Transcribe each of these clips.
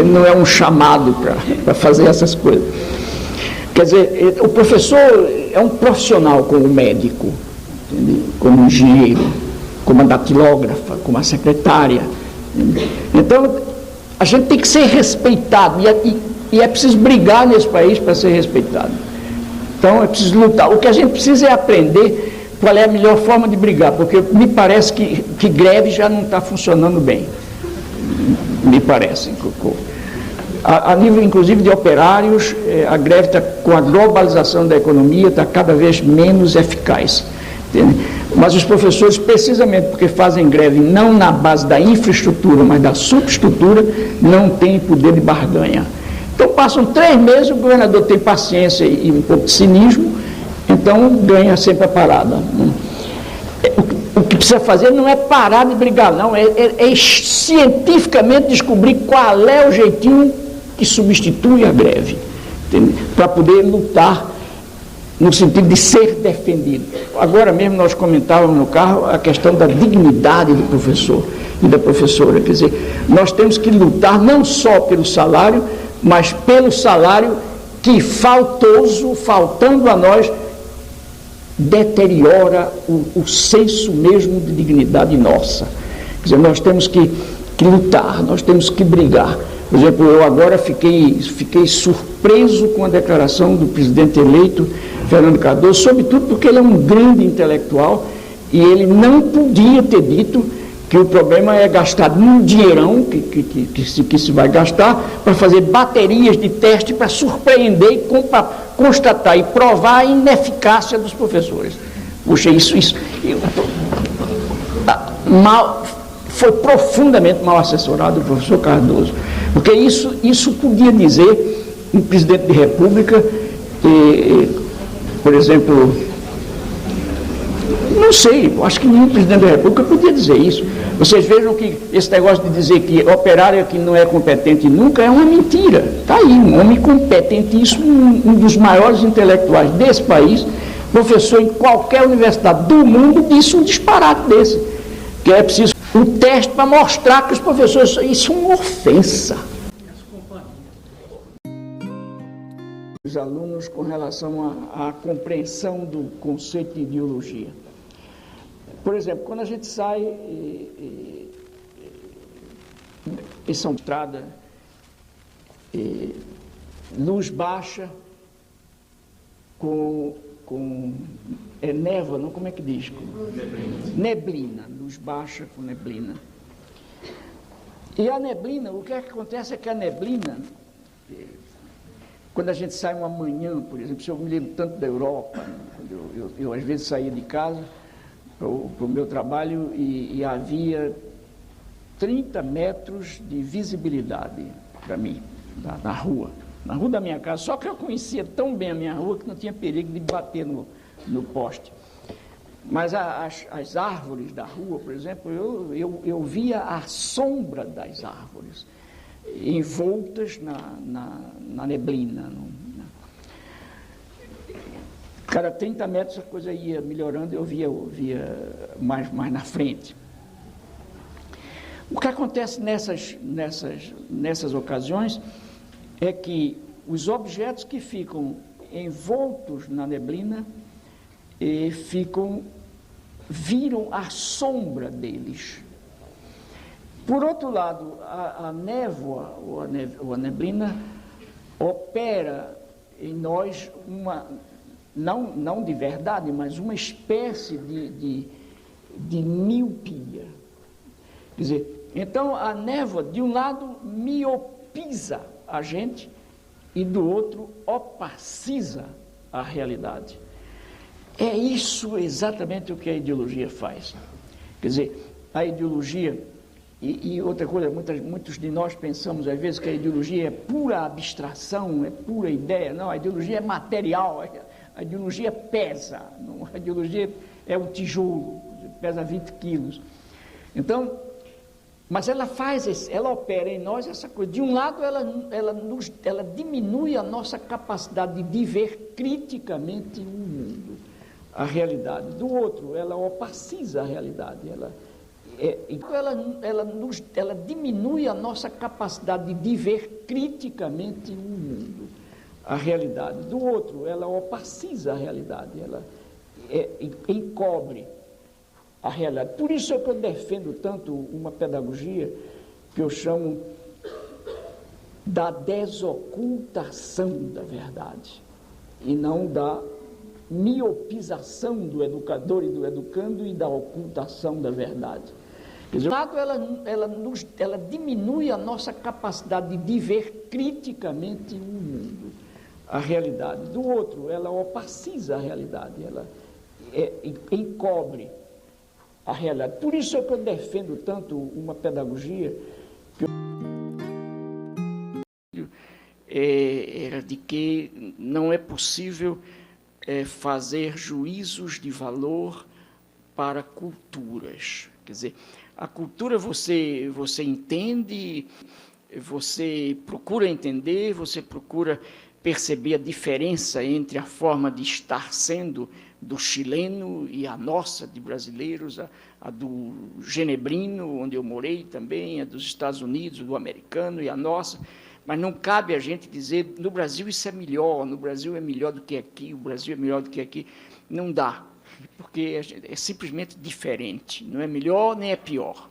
Não é um chamado para fazer essas coisas. Quer dizer, o professor é um profissional como o médico, entendeu? Como o engenheiro, como a datilógrafa, como a secretária. Entendeu? Então, a gente tem que ser respeitado, e é preciso brigar nesse país para ser respeitado. Então, é preciso lutar. O que a gente precisa é aprender qual é a melhor forma de brigar, porque me parece que greve já não está funcionando bem. Me parece. A nível, inclusive, de operários, a greve está, com a globalização da economia, está cada vez menos eficaz. Entende? Mas os professores, precisamente porque fazem greve não na base da infraestrutura, mas da subestrutura, não têm poder de barganha. Então, passam 3 meses, o governador tem paciência e um pouco de cinismo, então ganha sempre a parada. O que precisa fazer não é parar de brigar, não, é cientificamente descobrir qual é o jeitinho que substitui a greve, para poder lutar no sentido de ser defendido. Agora mesmo nós comentávamos no carro a questão da dignidade do professor e da professora, quer dizer, nós temos que lutar não só pelo salário, mas pelo salário que faltando a nós, deteriora o senso mesmo de dignidade nossa. Quer dizer, nós temos que lutar, nós temos que brigar. Por exemplo, eu agora fiquei surpreso com a declaração do presidente eleito, Fernando Cardoso, sobretudo porque ele é um grande intelectual e ele não podia ter dito que o problema é gastar um dinheirão que se vai gastar para fazer baterias de teste para surpreender e constatar e provar a ineficácia dos professores. Puxa, foi profundamente mal assessorado o professor Cardoso, porque isso podia dizer um presidente de república, por exemplo, não sei, acho que nenhum presidente da república podia dizer isso. Vocês vejam que esse negócio de dizer que operário que não é competente nunca é uma mentira. Está aí, um homem competentíssimo, um dos maiores intelectuais desse país, professor em qualquer universidade do mundo, disse um disparate desse, que é preciso um teste para mostrar que os professores, isso é uma ofensa. Os alunos com relação à compreensão do conceito de ideologia. Por exemplo, quando a gente sai em São Estrada, luz baixa, com névoa, não, como é que diz? Neblina, luz baixa com neblina. E a neblina, o que é que acontece é que a neblina, quando a gente sai uma manhã, por exemplo, se eu me lembro tanto da Europa, eu às vezes saía de casa para o meu trabalho e havia 30 metros de visibilidade para mim, na rua da minha casa, só que eu conhecia tão bem a minha rua que não tinha perigo de bater no poste. Mas as árvores da rua, por exemplo, eu via a sombra das árvores envoltas na neblina. Cada 30 metros a coisa ia melhorando, eu via mais na frente. O que acontece nessas ocasiões é que os objetos que ficam envoltos na neblina viram a sombra deles. Por outro lado, a névoa ou a neblina opera em nós não de verdade, mas uma espécie de miopia. Quer dizer, então a névoa, de um lado, miopiza a gente e do outro, opaciza a realidade. É isso exatamente o que a ideologia faz. Quer dizer, a ideologia, e outra coisa, muitos de nós pensamos às vezes que a ideologia é pura abstração, é pura ideia. Não, a ideologia é material, a ideologia pesa, a ideologia é um tijolo, pesa 20 quilos. Então, mas ela opera em nós essa coisa. De um lado, ela diminui a nossa capacidade de ver criticamente o mundo, a realidade. Do outro, ela opaciza a realidade, Ela diminui a nossa capacidade de ver criticamente o mundo, a realidade. Do outro, ela opaciza a realidade, ela encobre a realidade. Por isso é que eu defendo tanto uma pedagogia que eu chamo da desocultação da verdade, e não da miopização do educador e do educando e da ocultação da verdade. Quer dizer, ela diminui a nossa capacidade de ver criticamente o mundo, a realidade. Do outro, ela opaciza a realidade, ela encobre a realidade. Por isso é que eu defendo tanto uma pedagogia que era de que não é possível fazer juízos de valor para culturas. Quer dizer, a cultura você entende, você procura entender, você procura perceber a diferença entre a forma de estar sendo do chileno e a nossa, de brasileiros, a do genebrino, onde eu morei também, a dos Estados Unidos, do americano e a nossa. Mas não cabe a gente dizer, no Brasil isso é melhor, no Brasil é melhor do que aqui, o Brasil é melhor do que aqui. Não dá, porque é simplesmente diferente, não é melhor nem é pior.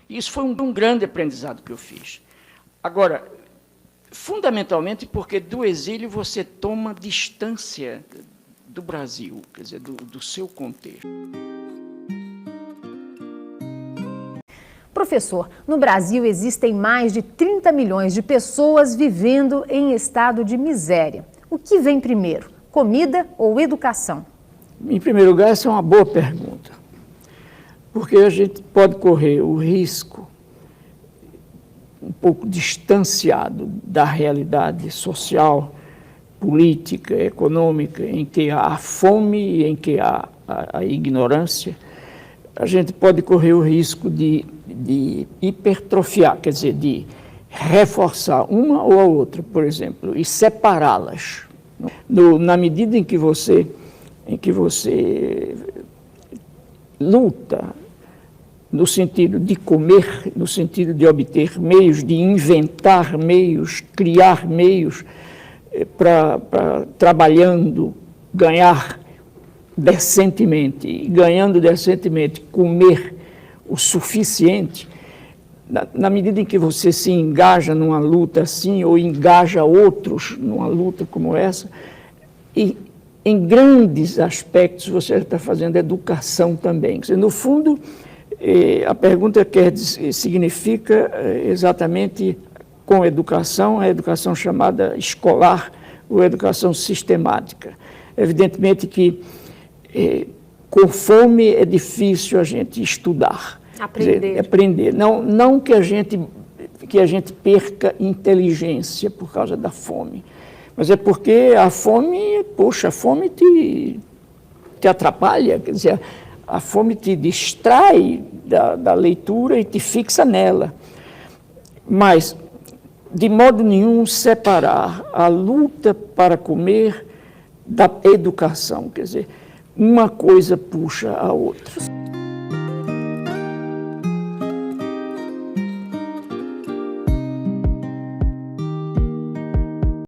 Isso foi um grande aprendizado que eu fiz. Agora, fundamentalmente porque do exílio você toma distância do Brasil, quer dizer, do seu contexto. Professor, no Brasil existem mais de 30 milhões de pessoas vivendo em estado de miséria. O que vem primeiro, comida ou educação? Em primeiro lugar, essa é uma boa pergunta, porque a gente pode correr o risco, um pouco distanciado da realidade social, política, econômica, em que há fome e em que há a ignorância, a gente pode correr o risco de hipertrofiar, quer dizer, de reforçar uma ou a outra, por exemplo, e separá-las. Na medida em que você luta no sentido de comer, no sentido de obter meios, de inventar meios, criar meios para trabalhando, ganhar decentemente, e ganhando decentemente, comer o suficiente, na medida em que você se engaja numa luta assim, ou engaja outros numa luta como essa, e em grandes aspectos você está fazendo educação também. Quer dizer, no fundo, a pergunta significa exatamente com educação, a educação chamada escolar ou educação sistemática. Evidentemente que com fome é difícil a gente estudar. Aprender. Não que a gente perca inteligência por causa da fome, mas é porque a fome te atrapalha, quer dizer, a fome te distrai da leitura e te fixa nela. Mas, de modo nenhum, separar a luta para comer da educação, quer dizer, uma coisa puxa a outra.